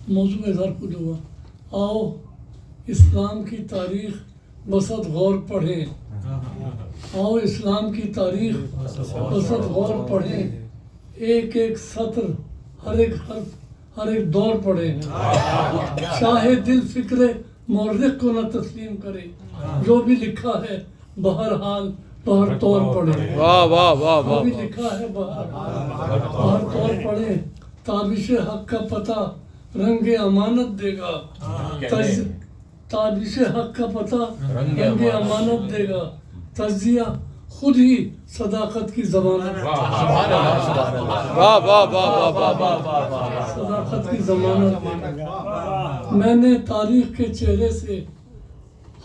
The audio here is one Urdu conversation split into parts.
موضوع ظرف جو ہوا، آؤ اسلام کی تاریخ بسط غور پڑھیں، آؤ اسلام کی تاریخ بسط غور پڑھیں، ایک ایک سطر، ہر ایک حرف، ہر ایک دور پڑھیں، شاہ دل فکر مورخ کو نہ تسلیم کرے، جو بھی لکھا ہے بہرحال بہر طور پڑھیں، واہ واہ واہ جو واہ بھی لکھا ہے بہر طور پڑھیں، تابش حق کا پتہ رنگ امانت دے گا، تابش حق کا پتہ رنگ امانت دے گا، تجزیہ خود ہی صداقت کی ضمانت، واہ واہ واہ واہ واہ واہ، صداقت کی ضمانت دے گا۔ میں نے تاریخ کے چہرے سے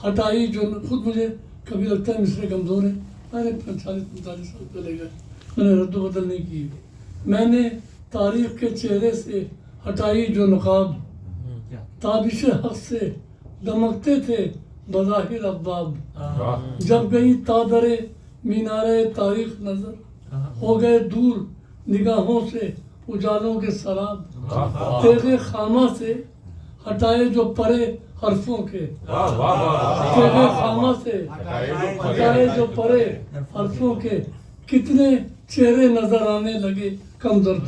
ہٹائی جو خود مجھے کبھی لگتا ہے مصرے کمزور ہیں، میں نے 40-45 سال چلے گئے، میں نے رد و بدل نہیں کی، میں نے تاریخ کے چہرے سے ہٹائی جو نقاب، تابش حق سے دمکتے تھے بظاہر ابواب، جب گئی تادر مینارے تاریخ نظر، ہو گئے دور نگاہوں سے اجالوں کے سراب، تیغ خامہ سے ہٹائے جو پرے حرفوں کے، تیغ خامہ سے ہٹائے جو پرے حرفوں کے، کتنے چہرے نظر آنے لگے کم ظرف،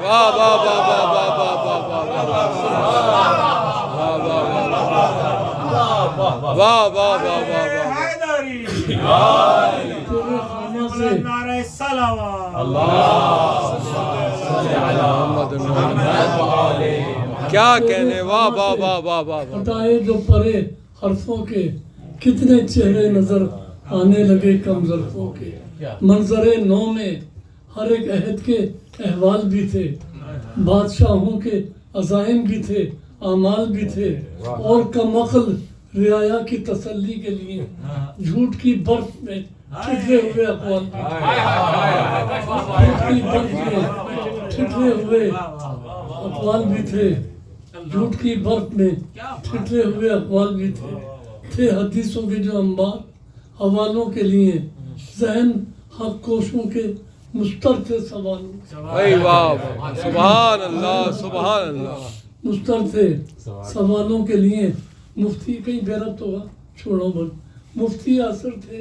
واہ واہ واہ واہ واہ واہ واہ واہ واہ واہ، تیغ خامہ سے کیا کہنے، واہ واہ واہ واہ واہ، ہٹائے جو پرے حرفوں کے، کتنے چہرے نظر آنے لگے کم ظرفوں کے، منظر نو میں ہر ایک عہد کے احوال بھی تھے، بادشاہوں کے عزائم بھی تھے، اعمال بھی تھے، اور کم عقل رعایا کی تسلی کے لیے جھوٹ کی برف میں ٹھٹرے ہوئے اقوال، جھوٹ کی برف میں ٹھٹرے ہوئے اقوال بھی تھے، جھوٹ کی برف میں ٹھٹرے ہوئے اقوال بھی تھے حدیثوں کے جو انبار حوالوں کے لیے، ذہن حق کوشوں کے مستر تھے سوالوں، واہ سبحان اللہ سبحان اللہ، مستر تھے سوالوں کے لیے، مفتی کہیں بے ربط ہوگا چھوڑو بس، مفتی اثر تھے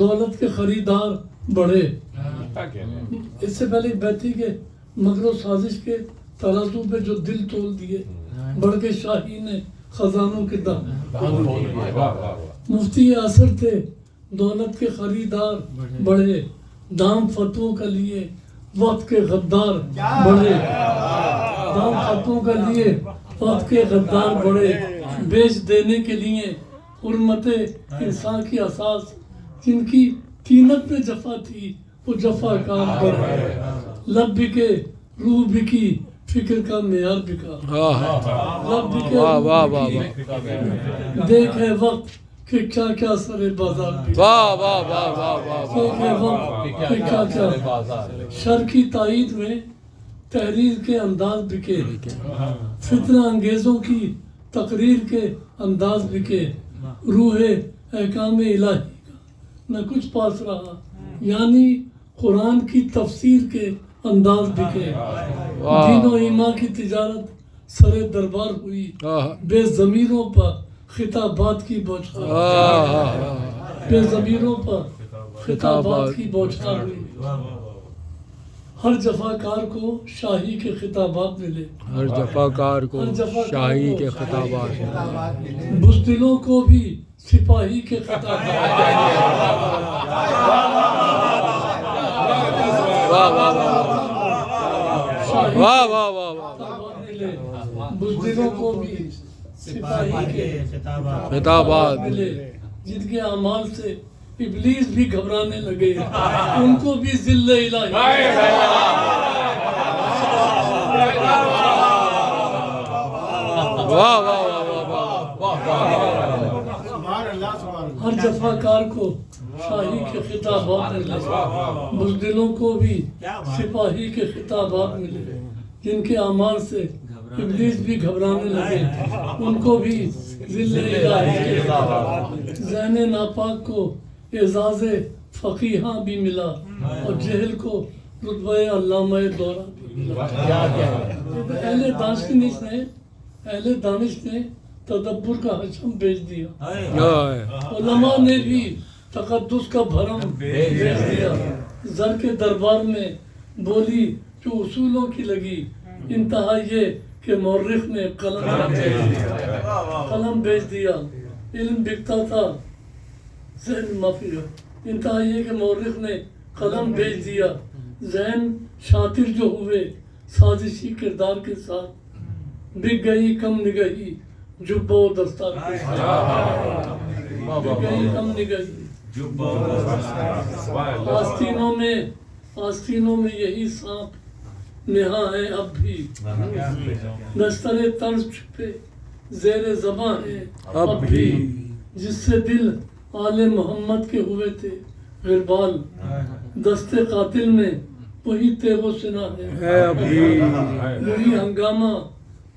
دولت کے خریدار بڑھے، اس سے پہلے بیتی کے مکر و سازش کے ترازو پہ جو دل تول دیے، بڑھ کے شاہی نے خزانوں کے دام، مفتی اثر تھے دولت کے خریدار بڑھے، دام فتووں کا لیے وقت کے غدار بڑھے، دام فتووں کا لیے وقت کے غدار بڑھے، بیچ دینے کے لیے حرمت انسان کی اساس، جن کی قیمت میں جفا تھی وہ جفا کار بڑھے، لب بکے روح بکی فکر کا معیار بکا، لب بکے واہ واہ روح واہ بکی دیکھے وقت کہ کیا کیا سر بازار بکا، واہ واہ واہ واہ واہ، دیکھے وقت کہ کیا کیا شر کی تائید میں تحریر کے انداز بکے، فتنہ انگیزوں کی تقریر کے انداز بکے، روح احکام الہی کا نہ کچھ پاس رہا، یعنی قرآن کی تفسیر کے انداز بکے، دین و ایمان کی تجارت سر دربار ہوئی، بے ضمیروں پر خطابات کی بوچھار، بے ضمیروں پر خطابات کی بوچھار ہوئی، ہر جفاکار کو شاہی کے خطابات ملے، ہر جفاکار کو شاہی کے خطابات، بزدلوں کو بھی سپاہی کے خطابات، واہ واہ واہ واہ واہ، ملے، بزدلوں کو بھی سپاہی کے خطابات ملے، جن کے اعمال سے ابلیس بھی گھبرانے لگے، ان کو بھی ذل الہی، واہ واہ واہ، ہر جفاکار کو شاہی کے خطابات ملے، بزدلوں کو بھی سپاہی کے خطابات ملے، جن کے اعمال سے ابلیس بھی گھبرانے لگے، ان کو بھی ذل الہی کے ذہن ناپاک کو اعزاز فقیہاں بھی ملا، اور جہل کو رتبہ علامہ دورہ بھی ملا، اہل دانش نے تدبر کا حشم بھیج دیا، علماء نے بھی تقدس کا بھرم بھیج دیا، زر کے دربار میں بولی جو اصولوں کی لگی، انتہا یہ کہ مورخ نے قلم بھیج دیا، علم بکتا تھا ذہن معافی ہے، انتہا یہ کہ مورخ نے قلم بھیج دیا، ذہن شاطر جو ہوئے سازشی کردار کے ساتھ، بک گئی کم نگہی جبہ و دستار کے ساتھ، بک گئی کم نگہی آستینوں میں یہی سانپ نہا ہے اب بھی، نستر طرز چھپے زیر زباں ہے اب بھی، جس سے دل آل محمد کے ہوئے تھے غربال، دست قاتل میں وہی تیغ و سنا ہے اب بھی،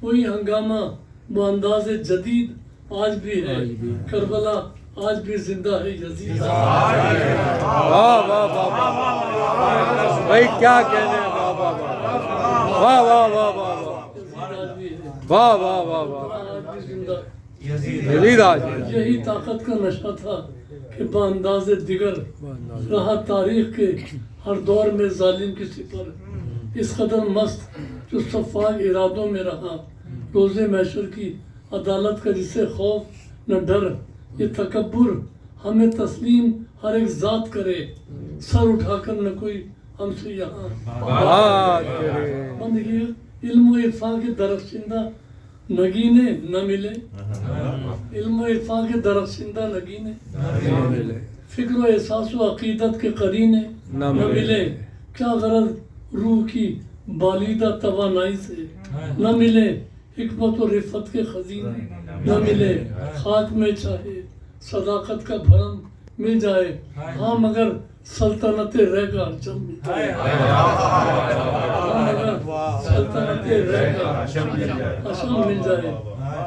وہی ہنگامہ بانداز جدید آج بھی ہے، کربلا آج بھی زندہ ہے یزید، واہ واہ واہ بھائی کیا کہنے ہیں، واہ واہ واہ واہ واہ واہ واہ واہ واہ یزید آج، یہی طاقت کا نشہ تھا کہ بانداز دیگر رہا تاریخ کے ہر دور میں ظالم کی سپر، اس قدر مست جو صفاق ارادوں میں رہا، روز محشر کی عدالت کا جسے خوف نہ ڈر، یہ تکبر ہمیں تسلیم ہر ایک ذات کرے، سر اٹھا کر نہ کوئی ہم سے یہاں بندگی، علم و عرفان کے درخشندہ نگینے نہ ملے، علم و عرفان کے درخشندہ نگینے، فکر و احساس و عقیدت کے قرینے نہ ملے، کیا غرض روح کی بالیدہ توانائی سے نہ ملے، حکمت و رفت کے خزینے نہ ملے، خاک میں چاہے صداقت کا بھرم مل جائے، ہاں مگر سلطنت رہ کا حشم مل جائے، ہاں مگر سلطنت رہ کا حشم مل جائے،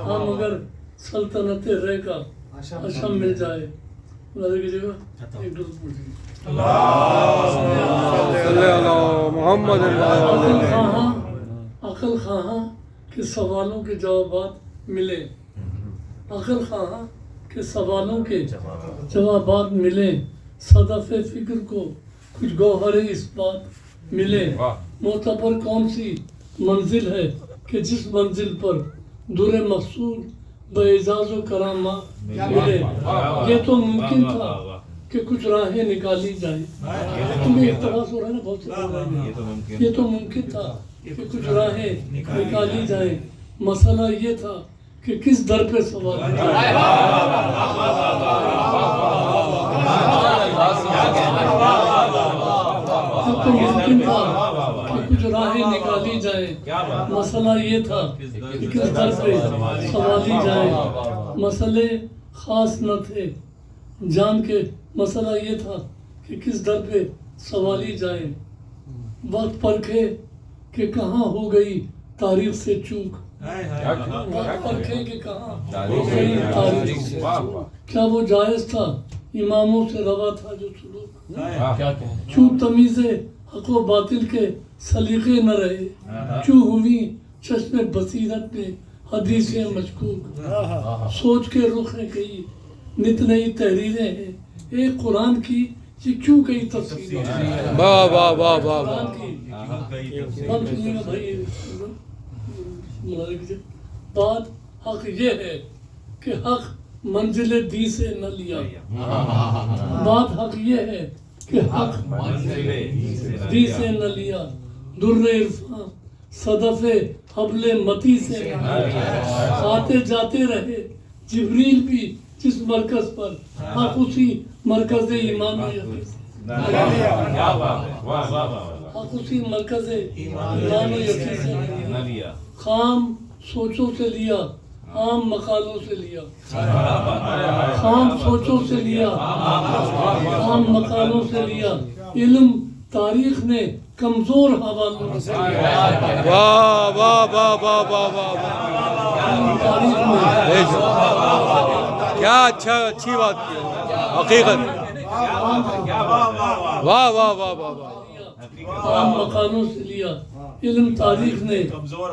ہاں مگر سلطنت رہ کا حشم مل جائے، نظر کیجئے گا ایک درود پڑھیے، صلی اللہ محمد عقل خواہاں کہ سوالوں کے جوابات ملے، عقل خواہاں کہ سوالوں کے جوابات ملے، صدف فکر کو کچھ گوہر اس بات ملے، معتبر کون سی منزل ہے کہ جس منزل پر در مقصود باعزاز و کرامات ملے، یہ تو ممکن تھا کہ کچھ راہیں نکالی جائیں، تمہیں اقتباس ہو رہا ہے نا بہت سے، یہ تو ممکن تھا کہ کچھ راہیں نکالی جائیں، مسئلہ یہ تھا کہ کس در پہ سوال جائے، یہ تو ممکن تھا کہ کچھ راہیں نکالی جائیں، مسئلہ یہ تھا کہ کس در پہ سوالی جائیں، مسئلے خاص نہ تھے جان کے، مسئلہ یہ تھا کہ کس در پہ سوالی جائیں، وقت پرکھے کہ کہاں ہو گئی تاریخ سے چوک، وقت پرکھے کہ کہاں ہو گئی تاریخ سے چوک، کیا وہ جائز تھا اماموں سے روا تھا جو سلوک، چوں تمیز حق و باطل کے سلیقے نہ رہے، چوں ہوئی چشم بصیرت میں حدیثیں مشکوک، سوچ کے رخ ہے کئی نت نئی تحریریں ہیں، ایک قرآن کی یہ کیوں کئی تفسیریں ہیں، واہ واہ واہ واہ قرآن کی بات حق یہ ہے کہ حق منزل دی سے نہ لیا، بات حق یہ ہے کہ حق دی سے نہ لیا، در عرفان صدف حبل متی سے نہ لیا، آتے جاتے رہے جبریل بھی جس مرکز پر، حق اسی مرکز ایمان و یقین سے، حق اسی مرکز ایمان و یقین سے نہ لیا، خام سوچوں سے لیا، عام مقالوں سے لیا، خام سوچوں سے لیا، عام مقالوں سے لیا، علم تاریخ نے کمزور حوالوں سے لیا، واہ واہ واہ واہ واہ واہ، علم تاریخ میں کیا اچھی بات کی حقیقت، واہ واہ واہ واہ واہ، عام مکانوں سے لیا، علم تاریخ نے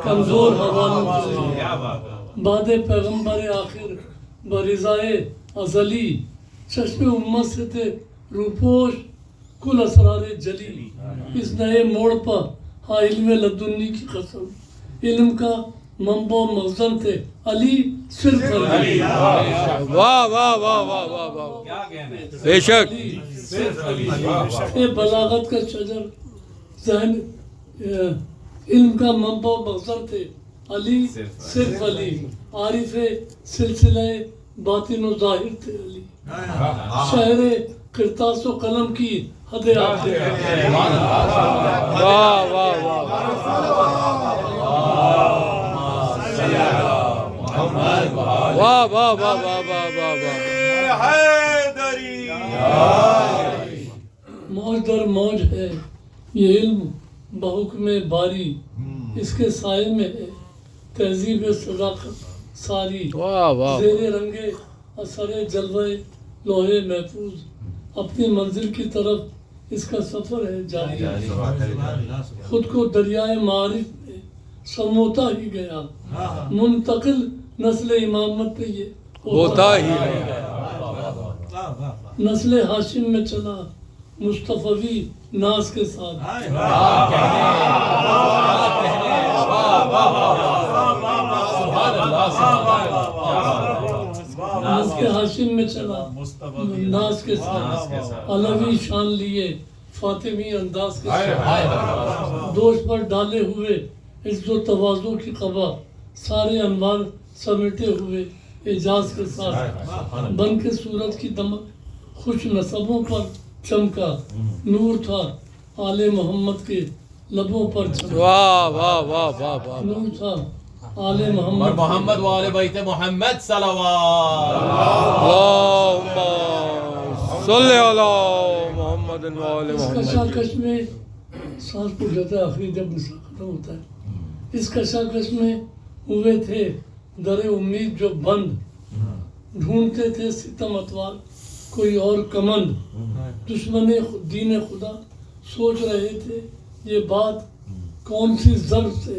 کمزور حوالوں سے لیا، بعد پیغمبر آخر برضائے ازلی، چشم امت سے تھے روپوش کل اسرار جلی، اس نئے موڑ پر ہاں علم لدنی کی قسم، علم کا منبع و مخزن تھے علی صرف علی، واہ واہ واہ واہ واہ واہ، بے شک یہ بلاغت کا شجر ذہن، علم کا منبع و مخزن تھے علی صرف علی، عارف سلسلہ باطن و ظاہر تھے علی، شہر کرتاس و قلم کی حد آخر، واہ واہ واہ واہ واہ واہ واہ واہ واہ واہ، موج در موج ہے یہ علم بحکم باری، اس کے سائے میں ہے تہذیب صداقت ساری، واہ واہ، زیر رنگ اثر جلوہ لوہے محفوظ، اپنی منزل کی طرف اس کا سفر ہے جاری، خود کو دریائے معارف میں سموتا ہی گیا، منتقل نسل امامت پہ یہ ہوتا ہی ہے، نسل ہاشم میں چلا مصطفی ناز کے ساتھ، نسل ہاشم میں چلا ناز کے ساتھ، علوی شان لیے فاطمی انداز کے ساتھ، دوش پر ڈالے ہوئے عزت و تواضع کی قبا، سارے انوار سمیٹے ہوئے اعجاز کے ساتھ، بن کے سورج کی دمک خوش نصبوں پر چمکا، نور تھا آل محمد کے لبوں پر چمکا، واہ واہ واہ واہ واہ، نور تھا آل محمد محمد وآل بیت محمد صلوات، اللہم صلی علی محمد وآل اس محمد، کشاکش میں سانس پڑ جاتا ہے آخری جب نصرہ ختم ہوتا ہے، اس کشاکش میں ہوئے تھے در امید جو بند، ڈھونڈتے تھے ستم اتوار کوئی اور کمند، دشمن دین خدا سوچ رہے تھے یہ بات کون سی ضرب سے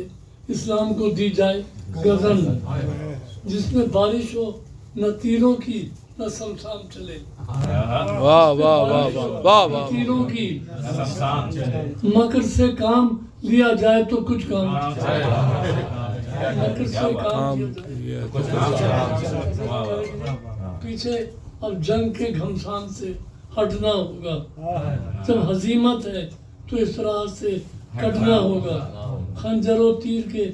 اسلام کو دی جائے گزن، جس میں بارش ہو نہ تیروں کی نہ سمسام چلے، واہ واہ واہ واہ واہ، تیروں کی مکر سے کام لیا جائے تو کچھ کام، مکر سے کام لیا جائے، پیچھے اب جنگ کے گھمسان سے ہٹنا ہوگا، جب ہزیمت ہے تو اس راہ سے کٹنا ہوگا، خنجر و تیر کے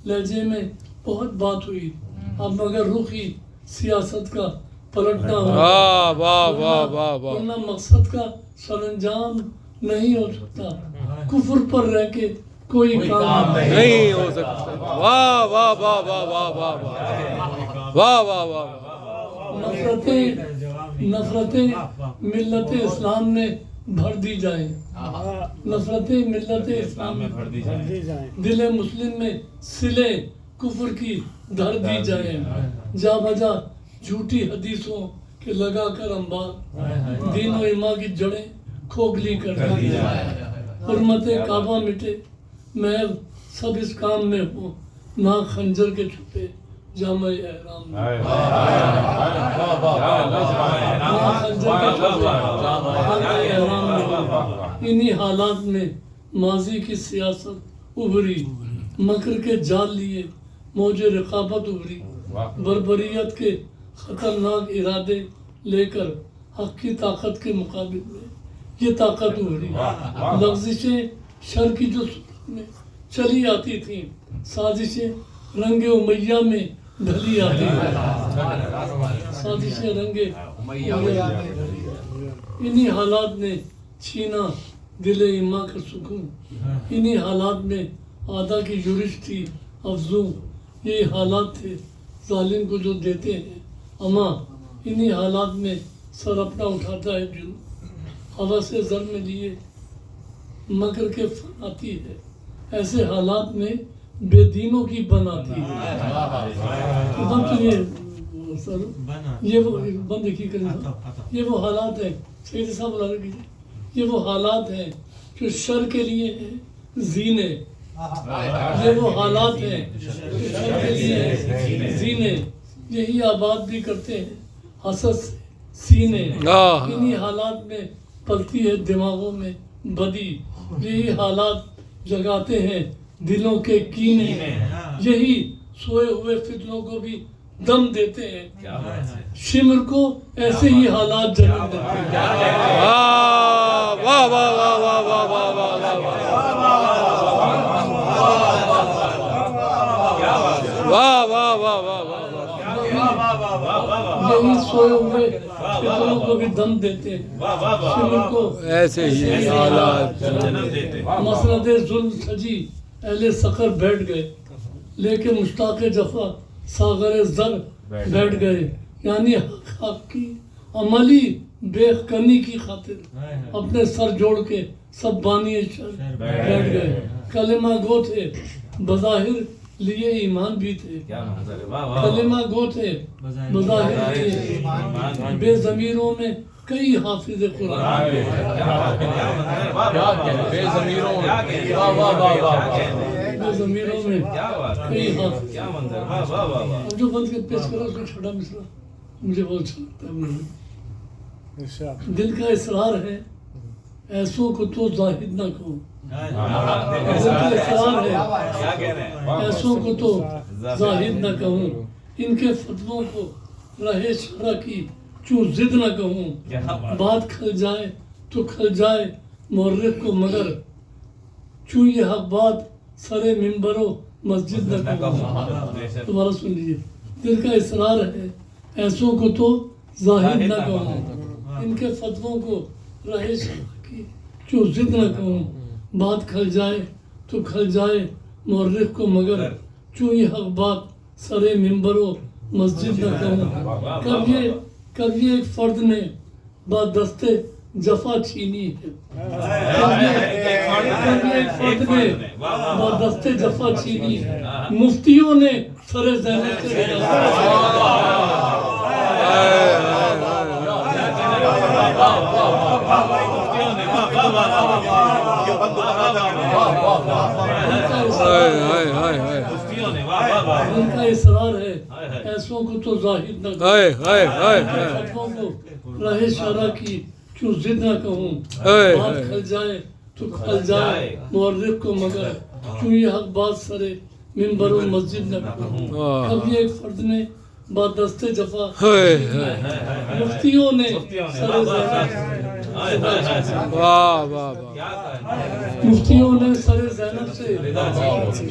لہجے میں بہت بات ہوئی، اب مگر رخی سیاست کا پلٹنا ہوگا، واہ واہ واہ واہ واہ، ورنہ مقصد کا سر انجام نہیں ہو سکتا، کفر پر رہ کے کوئی کام نہیں ہو سکتا، واہ واہ واہ واہ واہ واہ واہ واہ واہ، نفرتیں ملت اسلام میں بھر دی جائیں، نفرتیں ملت اسلام میں بھر دی جائیں، دل مسلم میں سلے کفر کی دھر دی جائیں، جا بجا جھوٹی حدیثوں کے لگا کر انبار، دین و ایمان کی جڑیں کھوکھلی کر دی جائیں، حرمت کعبہ مٹے میں سب اس کام میں ہوں، نہ خنجر کے چھپے جامع احرام میں، انہی حالات میں ماضی کی سیاست ابھری، مکر کے جال لیے موج رقابت ابھری، بربریت کے خطرناک ارادے لے کر حق کی طاقت کے مقابل میں یہ طاقت ابھری، لغزشیں شر کی جو صورت میں چلی آتی تھیں، سازشیں رنگ امیہ میں ڈھلی آتی ہیں، سازشیں رنگ امیہ میں ڈھلی، انہی حالات نے چھینا دل ایماں کا سکون، انہی حالات میں آدھا کی یورش تھی افزوں، یہی حالات تھے ظالم کو جو دیتے ہیں اما، انہی حالات میں سر اپنا اٹھاتا ہے جن، ہوا سے زر میں لیے مکر کے فن آتی ہے، ایسے حالات میں بے دینوں کی بن آتی ہے، یہ وہ بند کی کریں، یہ وہ حالات ہیں، سید صاحب بلا رہے، یہ وہ حالات ہیں جو شر کے لیے ہیں زینے، یہ وہ حالات ہیں جو شر کے لیے ہیں زینے، یہی آباد بھی کرتے ہیں حسد سے سینے، انہی حالات میں پلتی ہے دماغوں میں بدی، یہی حالات جگاتے ہیں دلوں کے کینے، یہی سوئے ہوئے فتنوں کو بھی دم دیتے ہیں، شمر کو ایسے ہی حالات جنم دیتے ہیں۔ واہ واہ واہ واہ واہ واہ واہ واہ واہ واہ واہ، یہی سوئے ہوئے فتنوں کو بھی دم دیتے ہیں، شمر کو ایسے ہی حالات جنم دیتے۔ مسند ظلم سجی اہل سقر بیٹھ گئے، لیکن مشتاق جفا ساغر زر بیٹھ گئے، یعنی حق کی عملی بے کنی کی خاطر اپنے سر جوڑ کے سب بانی شر بیٹھ گئے، کلمہ گو تھے بظاہر لیے ایمان بھی تھے، کلمہ گو تھے بظاہر لیے، بے ضمیروں میں کئی حافظ قرآن، بے ضمیروں میں واہ واہ واہ واہ، بے ضمیروں میں کئی حافظ۔ اب جو بند کے پیش کرا اس کا چھوٹا مصرع مجھے بہت اچھا لگتا ہے۔ دل کا اصرار ہے ایسوں کو تو زاہد نہ کہو، دل کا اصرار ہے ایسوں کو تو زاہد نہ کہوں، ان کے فتووں کو راہ شرع کی چوں ضد نہ کہوں، بات کھل جائے تو کھل جائے مورخ کو مگر چوں یہ حق بات سرے منبر و مسجد نہ کہوں۔ دوبارہ سن لیجیے، دل کا اصرار ہے ایسوں کو تو زاہد نہ کہوں، ان کے فتووں کو راہ شرع کی چوں ضد نہ کہوں، بات کھل جائے تو کھل جائے مورخ کو مگر چوں یہ حق بات سرے منبر و مسجد نہ کہوں۔ کب یہ ایک فرد نے بادست جفا چھینی ہے، کب یہ ایک فرد نے بادست جفا چھینی ہے، مفتیوں نے سر زینب سے ان کا اصرار ہے ایسوں کو تو ظاہر نہ فتووں کو راہ شرع کی چوں ضد نہ کہوں، بات کھل جائے تو کھل جائے مورخ کو مگر چوں یہ حق بات سرے منبر و مسجد نہ کہوں۔ کب یہ ایک فرد نے بادست جفا مفتیوں نے سر زینب، مفتیوں نے سر زینب سے،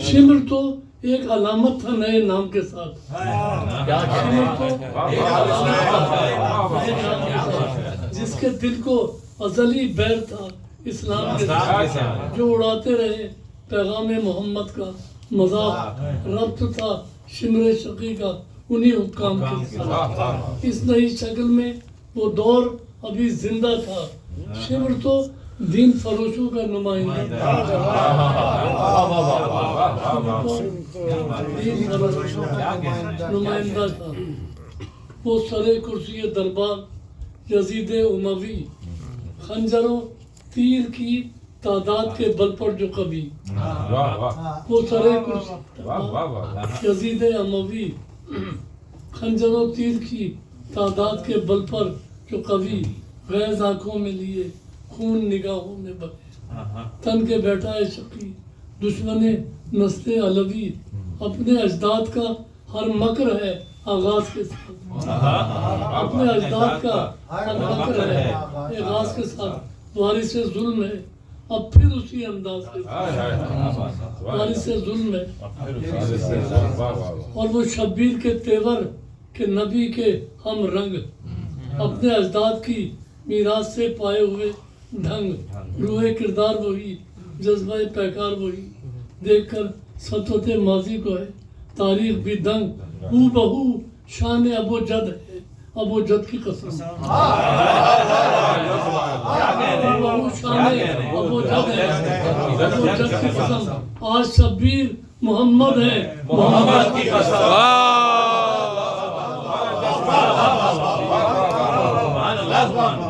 شمر تو ایک علامت تھا نئے نام کے ساتھ، شمر تو ایک علامت تھا نئے نام کے ساتھ، جس کے دل کو ازلی بیر تھا اسلام کے ساتھ، جو اڑاتے رہے پیغام محمد کا مذاق، ربط تھا شمر شقی کا انہی حکام کے ساتھ، اس نئی شکل میں وہ دور ابھی زندہ تھا، شمر تو دین فروشوں کا نمائندہ تھا، دین فروشوں کا نمائندہ تھا، وہ سرے کرسی دربار یزید اموی، خنجر و تیر کی تعداد کے بل پر جو کبھی، وہ سرے کرسی یزید اموی، خنجر و تیر کی تعداد کے بل پر جو کبھی، غیظ آنکھوں میں لیے خون نگاہوں میں بہے، تن کے بیٹھا ہے شقی دشمن نسل علوی، اپنے اجداد کا ہر مکر ہے آغاز کے ساتھ، اپنے اجداد کا ہر مکر ہے آغاز کے ساتھ، وارث ظلم ہے اب پھر اسی انداز کے ساتھ، وارث ظلم ہے، اور وہ شبیر کے تیور کہ نبی کے ہم رنگ، اپنے اجداد کی میراث سے پائے ہوئے ڈھنگ، روح کردار وہی، جذبہ پیکار وہی، دیکھ کر سطوت ماضی کو ہے تاریخ بھی دنگ، ہو بہو شان ابو جد ہے ابو جد کی قسم، ہو بہو شان ابو جد ہے ابو جد کی قسم، آج شبیر محمد ہے محمد کی قسم۔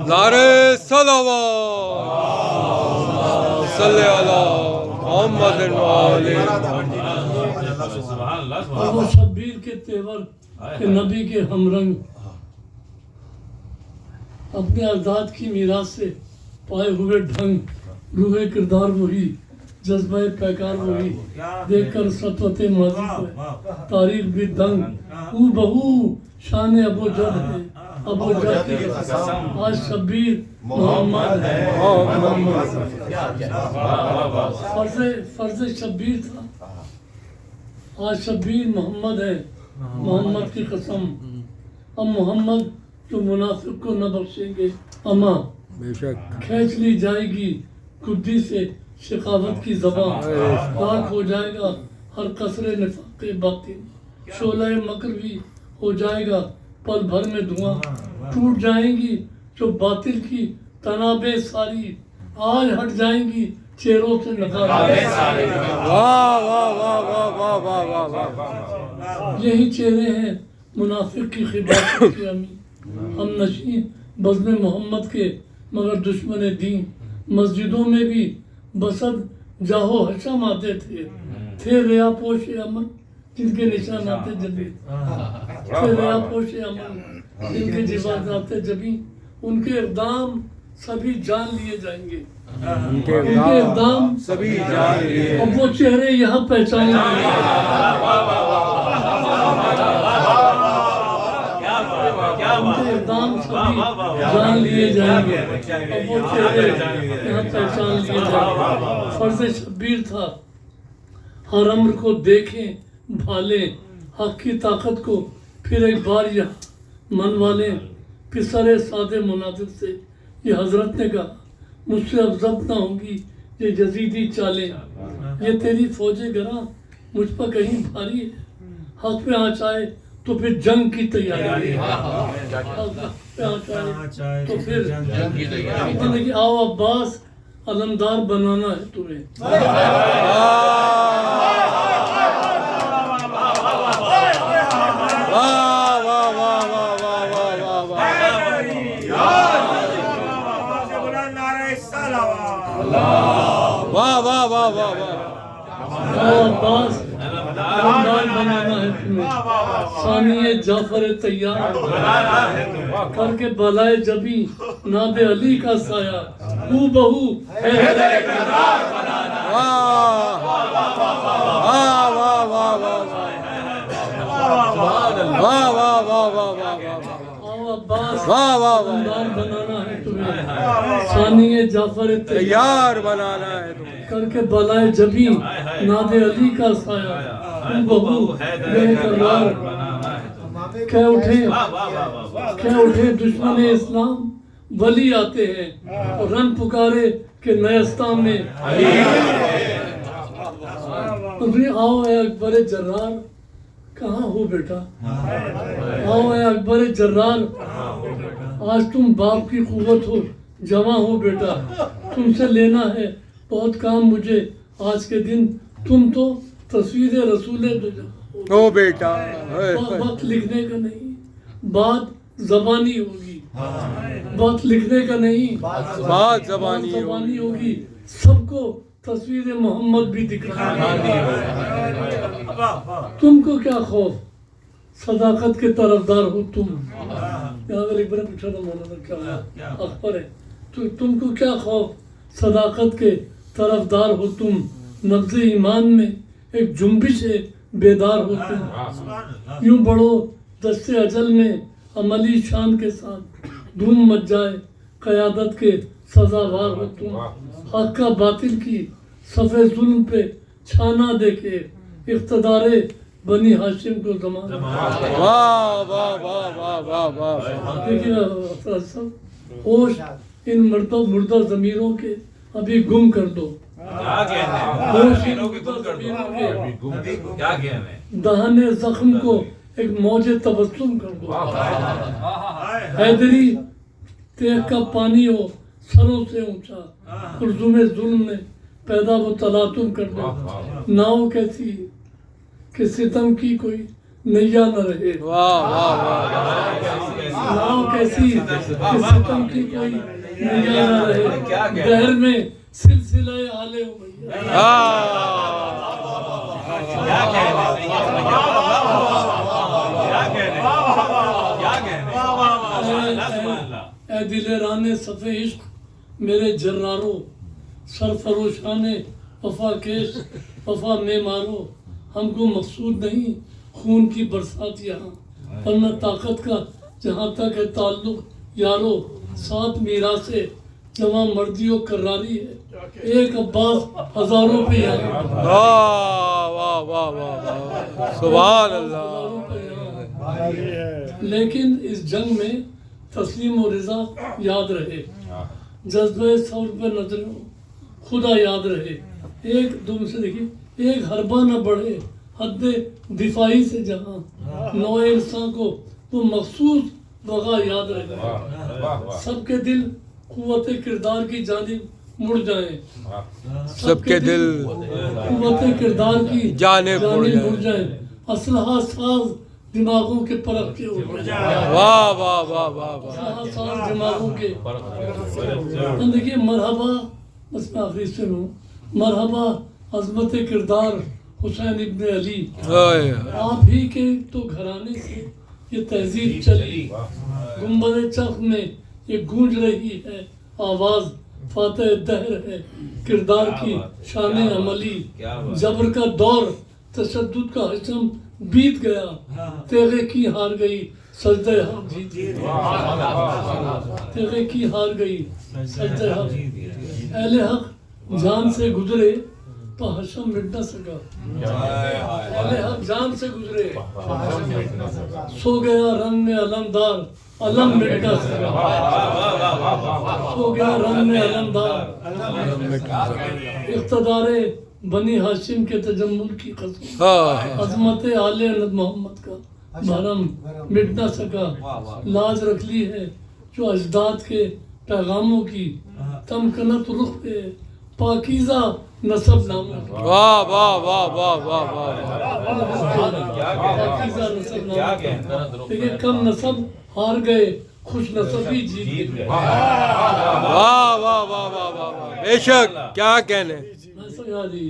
نعرہ صلوات، صل علی محمد وآل اور وہ شبیر کے تیور کہ نبی کے ہمرنگ اپنے اجداد کی میراث سے پائے ہوئے ڈھنگ، روح کردار وہی، جذبہ پیکار وہی، دیکھ کر سطوت ماضی کو تاریخ بھی دنگ، او بہو شان ابو جد ہے، ابو جد کی قسم، آج شبیر محمد ہے، فرض شبیر تھا، آج شبیر محمد ہے، محمد کی قسم، اب محمد جو منافق کو نہ بخشیں گے، اما بے شک کھینچ لی جائے گی خودی سے شقاوت کی زبان، راک ہو جائے گا ہر قصر نفاق باطن، شعلہ مکر بھی ہو جائے گا پل بھر میں دھواں، ٹوٹ جائیں گی جو باطل کی تنابیں ساری، آج ہٹ جائیں گی چہروں سے نقابیں ساری۔ واہ واہ واہ واہ واہ واہ واہ واہ۔ یہی چہرے ہیں منافق کی خباثت کی امی، ہم نشین بزم محمد کے مگر دشمن دین، مسجدوں میں بھی بسد جاہو حشم آتے تھے ریا پوش امن جن کے نشانات جبی، تھے ریا پوش امن جن کے جبادات جبی، ان کے اقدام سبھی جان لیے جائیں گے، ان کے اقدام سبھی جان لیے، اب وہ چہرے یہاں پہچانے گے، ان کے اقدام سبھی جان لیے جائیں گے، اب وہ چہرے یہاں پہچان لیے جائیں گے۔ فرض شبیر تھا ہر امر کو دیکھیں بھالیں، حق کی طاقت کو پھر ایک بار یہاں منوا لیں، پسر سادے مناظر سے یہ حضرت نے کہا مجھ سے اب ضبط نہ ہوں گی یہ یزیدی چالیں، یہ تیری فوج گراں مجھ پر کہیں بھاری ہے، حق پہ آنچ آئے تو پھر جنگ کی تیاری، حق پہ آنچ آئے تو پھر جنگ کی تیاری، آؤ عباس علمدار بنانا ہے تمہیں، واہ واہ واہ واہ واہ۔ آؤ عباس علمدار بنانا ہے تمہیں، ثانی جعفر تیار کر کے بالائے جبی ناب علی کا سایہ، ہو بہو حیدر کردار بنانا ہے، واہ واہ واہ واہ واہ واہ واہ واہ واہ۔ آؤ عباس واہ واہ واہ۔ علمدار بنانا ہے تمہیں، ثانی جعفر تیار تیار بنانا ہے تمہیں، کر کے بالائے جبی ناد علی کا سایہ، ہو بہو حیدر کردار کہہ اٹھے دشمن اسلام ولی آتے ہیں اور رن پکارے کہ نیستان میں تمہیں آؤ اے اکبر جرار، کہاں ہو بیٹا، آؤ اے اکبر جرار، آج تم باپ کی قوت ہو، جواں ہو بیٹا، تم سے لینا ہے بہت کام مجھے آج کے دن، تم تو تصویر رسول او بیٹا، وقت لکھنے کا نہیں، بات زبانی ہوگی، بات لکھنے کا نہیں، بات زبانی ہوگی، سب کو تصویر محمد بھی دکھانی ہے، تم کو کیا خوف، صداقت کے طرفدار ہو تم، یہاں پر ایک بار پوچھا تھا مولانا کیا اخبر ہے، تم کو کیا خوف، صداقت کے طرفدار ہو تم، نبض ایمان میں ایک جنبش ہے بیدار ہو تم، یوں بڑھو دست اجل میں عملی شان کے ساتھ، دھوم مچ جائے قیادت کے سزاوار ہو تم، حق کا باطل کی صف ظلم پہ چھانا دیکھے اقتدار بنی ہاشم کو زمانہ، واہ واہ واہ واہ واہ واہ۔ دیکھیے ہوش ان مردہ ضمیروں کے ابھی گم کر دو، ہوش ان مردہ ضمیروں کے دہن زخم کو ایک موج تبسم کر دو، حیدری تیغ کا پانی ہو سروں سے اونچا، خرزم ظلم میں پیدا وہ تلاطم کر دو، ناؤ کیسی کہ ستم کی کوئی نیا نہ رہے، واہ واہ واہ۔ ناؤ کیسی کہ ستم کی کوئی نیا نہ رہے، بحر میں سلسلہ آل امیہ. اے دلیران صف عشق میرے جرارو، سرفروشان وفا کیش وفا میں مارو. ہم کو مقصود نہیں خون کی برسات یہاں، ورنہ طاقت کا جہاں تک ہے تعلق یارو. ساتھ میراث سے جوان مردی و کراری ہے، ایک عباس ہزاروں پہ یہاں. واہ واہ واہ واہ، سبحان اللہ. ہزاروں پہ یہاں. لیکن اس جنگ میں تسلیم و رضا یاد رہے، جذبہ ثور پہ نظروں خدا یاد رہے. ایک دم سے دیکھیے، ایک حربہ نہ بڑھے حد دفاعی سے جہاں، نوع انسان کو وہ مخصوص وغا یاد رہے. سب کے دل قوت کردار کی جانب مڑ جائیں، سب کے دل قوت کردار کی جانب مڑ جائیں. اسلحہ ساز دماغوں کے پرکھ کے اٹھ جائیں. واہ واہ واہ واہ واہ. اسلحہ ساز دماغوں کے. دیکھیے مرحبا، بس میں آخری سے ہوں. مرحبا عظمت کردار حسین ابن علی، آپ ہی کے تو گھرانے سے یہ تہذیب چلی. گنبد چرخ میں یہ گونج رہی ہے آواز، فاتح دہر ہے کردار کی شان عملی. جبر کا دور تشدد کا حشم بیت گیا، تیغے کی ہار گئی سجدہ حق جیت گیا. تیغے کی ہار گئی سجدہ حق. اہل حق جان سے گزرے تو حشم مٹ نہ سکا. اہل حق جان سے گزرے، سو گیا رنگ میں علمدار، علم مٹ نہ سکا. سو گیا رنگ میں علمدار. اقتدار بنی ہاشم کے تجمل کی قسم، عظمت آل محمد کا بھرم مٹ نہ سکا. لاج رکھ لی ہے جو اجداد کے پیغاموں کی، تمکنت رخ پہ پاکیزہ نسب ناموں کی. واہ واہ واہ واہ واہ واہ. پاکیزہ نسب ناموں کی. دیکھیں کم نسب ہار گئے، خوش نسب ہی جیت گئے. واہ واہ واہ واہ واہ. بے شک، کیا کہنے. ایسا یاد ہی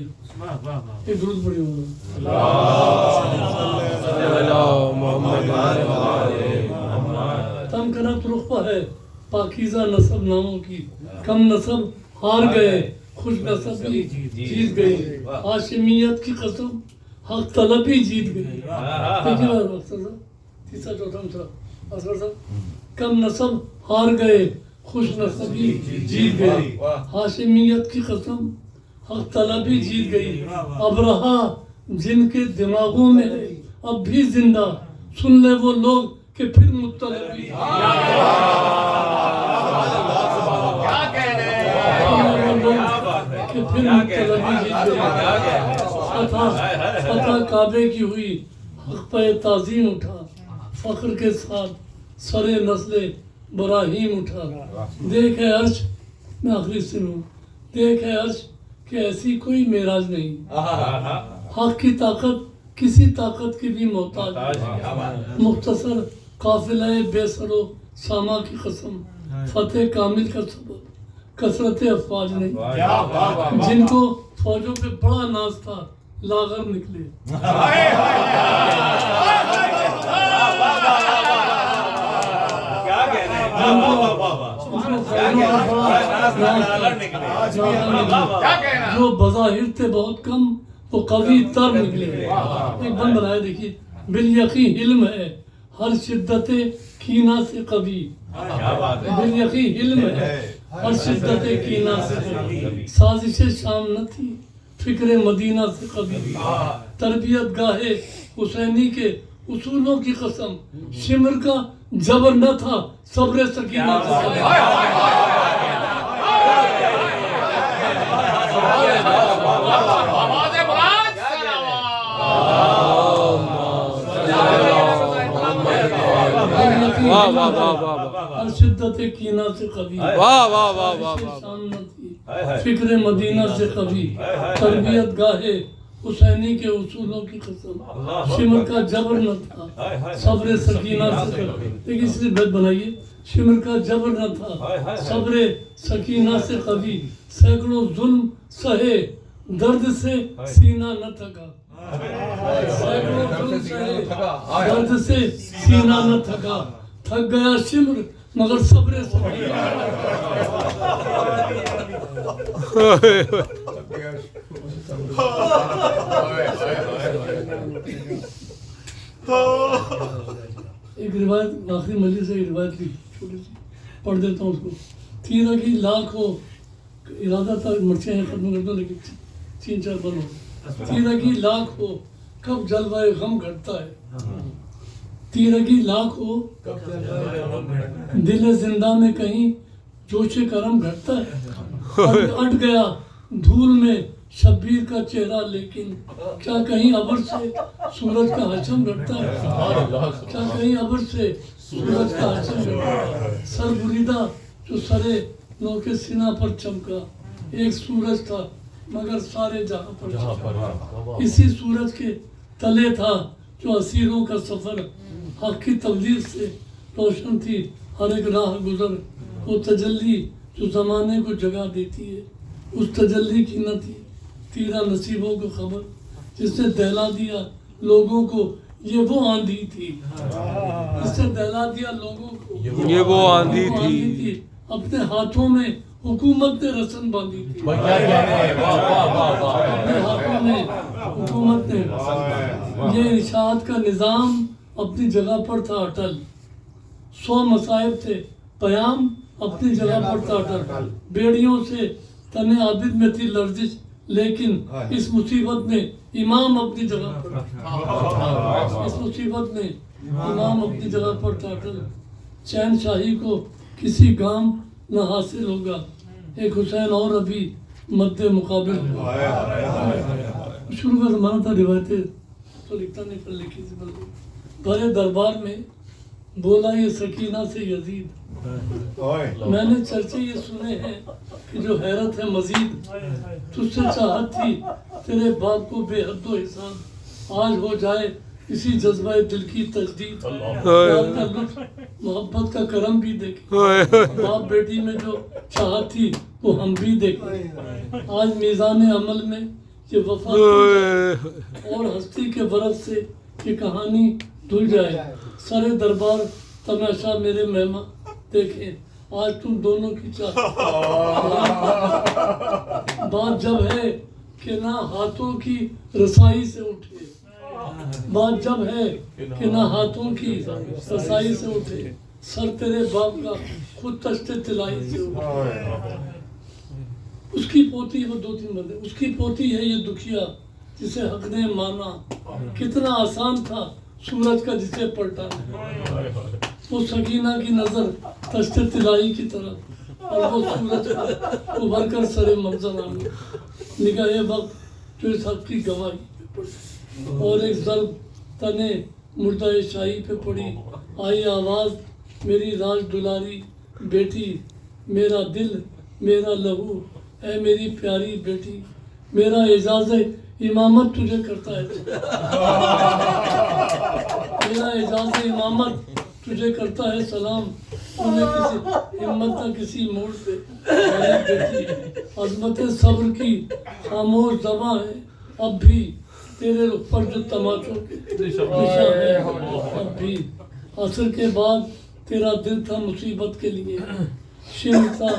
ایک درود پڑھی ہوں. تمکنت رخ پر ہے پاکیزہ نسب ناموں کی، کم نسب ہار گئے، خوش نسب بھی جیت گئی. ہاشمیت کی قسم حق طلب ہی جیت گئی. دیکھیے اکثر صاحب، تیسرا چوتھا مسئلہ اصغر صاحب، کم نسب ہار گئے، خوش نسب بھی جیت گئی. ہاشمیت کی قسم حق طلب ہی جیت گئی. اب رہا جن کے دماغوں میں ہے اب بھی زندہ، سن لے وہ لوگ کہ پھر مطلب بھی. کہ پھر مطلبی جیت گئی. فتح کعبے کی ہوئی، حق پہ تعظیم اٹھا، فخر کے ساتھ سر نسل براہیم اٹھا. دیکھ ہے عرش، میں آخری سے ہوں، دیکھ ہے عرش کہ ایسی کوئی معراج نہیں. حق کی طاقت کسی طاقت کی بھی محتاج نہیں. مختصر قافلہ بے سر و ساما کی قسم، فتح کامل کا سبب کثرت افواج نہیں. جن کو فوجوں پہ بڑا ناز تھا لاغر نکلے. جو بظاہر تھے بہت کم وہ قوی تر نکلے. ایک بند بنایا دیکھیے، بالیقین علم ہے ہر شدت کینہ سے قوی. بالیقین علم ہے ہر شدت کینہ سے قوی. سازش شام نہ تھی فکر مدینہ سے قوی. تربیت گاہ حسینی کے اصولوں کی قسم، شمر کا جبر نہ تھا صبر سکینہ سے قوی. واہ واہ واہ واہ. ہر شدت کینہ سے قوی. واہ واہ واہ واہ واہ. فکر مدینہ سے قوی. تربیت گاہ حسینی کے اصولوں کی قسم شمر کا جبر نہ تھا صبر سکینہ سے لیکن اس لیے بیت بنائیے شمر کا جبر نہ تھا صبر سکینہ سے قوی سینکڑوں ظلم سہے درد سے سینہ نہ تھکا سینکڑوں ظلم سہے درد سے سینہ نہ تھکا تھک گیا شمر مگر صبر سکینہ ایک روایت آخری مجلس سے ایک روایت تھی چھوٹی سی پڑھ دیتا ہوں اس کو تیرہ کی لاکھ ہو ارادہ تھا مرچیں ہیں ختم کر دو لیکن 3-4 بار ہو تیرہ کی لاکھ ہو کب جلوہ غم گھٹتا ہے تیرہ کی لاکھ ہو دل زندہ میں کہیں جوش کرم گھٹتا ہے اٹ گیا دھول میں شبیر کا چہرہ لیکن کیا کہیں ابر سے سورج کا حشم گھٹتا ہے کیا کہیں ابر سے سورج کا حشم گھٹتا ہے سر بریدہ جو سرے نو کے سینہ پر چمکا ایک سورج تھا مگر سارے جہاں پر چمکا اسی سورج کے تلے تھا جو اسیروں کا سفر حق کی تبلیغ سے روشن تھی ہر ایک راہ گزر وہ تجلی جو زمانے کو جگہ دیتی ہے اس تجلی کی نہ تھی تیرا نصیبوں کو خبر جس نے دہلا دیا لوگوں کو یہ وہ آندھی تھی جس نے دہلا دیا لوگوں کو یہ وہ آندھی تھی اپنے ہاتھوں میں حکومت نے رسن باندھی تھی اپنے ہاتھوں میں حکومت نے یہ ارشاد کا نظام اپنی جگہ پر تھا اٹل 100 مصائب تھے پیام اپنی جگہ پر تھا اٹل بیڑیوں سے تن عابد میں تھی لرزش لیکن اس مصیبت میں امام اپنی جگہ پر اس مصیبت میں امام اپنی جگہ پر تھا اٹل چین شاہی کو کسی گام نہ حاصل ہوگا ایک حسین اور ابھی مد مقابل شروع کا زمانہ تھا روایتیں تو لکھتا نہیں پر لکھی تھی بھرے دربار میں بولا یہ سکینہ سے یزید میں نے چرچے یہ سنے ہیں کہ جو حیرت ہے مزید تجھ سے چاہت تھی تیرے باپ کو بے حد و احسان آج ہو جائے اسی جذبہ دل کی تجدید پیار کا لطف محبت کا کرم بھی دیکھیں باپ بیٹی میں جو چاہت تھی وہ ہم بھی دیکھیں آج میزان عمل میں یہ وفا اور ہستی کے برف سے یہ کہانی دھل جائے سر دربار تماشا میرے مہمان دیکھیں آج تم دونوں کی چاہت بات جب ہے کہ نہ ہاتھوں کی رسائی سے اٹھے بات جب ہے کہ نہ ہاتھوں کی رسائی سے اٹھے سر تیرے باپ کا خود تشت تلائی سے اٹھے اس کی پوتی وہ 2-3 بندے اس کی پوتی ہے یہ دکھیا جسے حق نے مانا کتنا آسان تھا سورج کا جسے پلٹانا وہ سکینہ کی نظر تشت تلائی کی طرف اور وہ سورج کو ابھر کر سر منظر آنے نگاہ وقت جو اس حق کی گواہی پہ پڑی اور ایک ضرب تنے مردہ شاہی پہ پڑی آئی آواز میری راج دلاری بیٹی میرا دل میرا لہو اے میری پیاری بیٹی میرا اعزاز امامت تجھے کرتا ہے میرا اعزاز امامت تجھے کرتا ہے سلام تمہیں کسی ہمت نہ کسی موڑ پہ بیٹی عظمت صبر کی خاموش زباں ہے اب بھی تیرے رخ پر جو تماچوں کے نشاں ہے اب بھی عصر کے بعد تیرا دل تھا مصیبت کے لیے شم تھا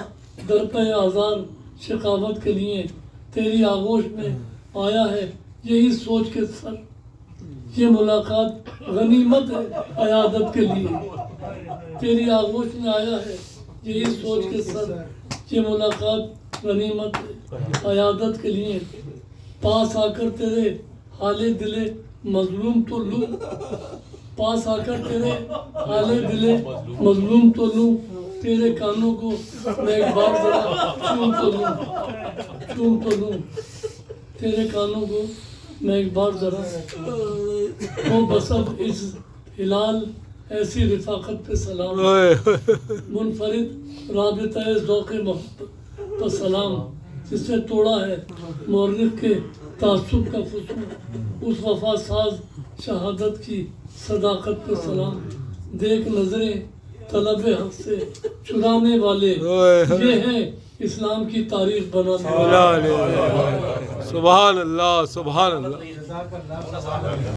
درپے آزار شقاوت کے لیے تیری آغوش میں آیا ہے یہی سوچ کے سر یہ ملاقات غنیمت ہے عیادت کے لیے تیری آغوش میں آیا ہے یہی سوچ کے سر یہ ملاقات غنیمت ہے عیادت کے لیے پاس آ کر تیرے حال دل مظلوم تو لوں پاس آ کر تیرے حال دل مظلوم تو لوں تیرے کانوں کو میں ایک بار ذرا چوم تو لوں تیرے کانوں کو میں ایک بار ذرا وہ بسب اس ہلال ایسی رفاقت پہ سلام منفرد رابطہ ذوق محبت پر سلام جس نے توڑا ہے مورخ کے تعصب کا فسوق، اس وفا ساز شہادت کی صداقت پہ سلام، دیکھ نظریں طلب حق سے چرانے والے، یہ ہے اسلام کی تاریخ بنانے والے۔ سبحان اللہ سبحان اللہ۔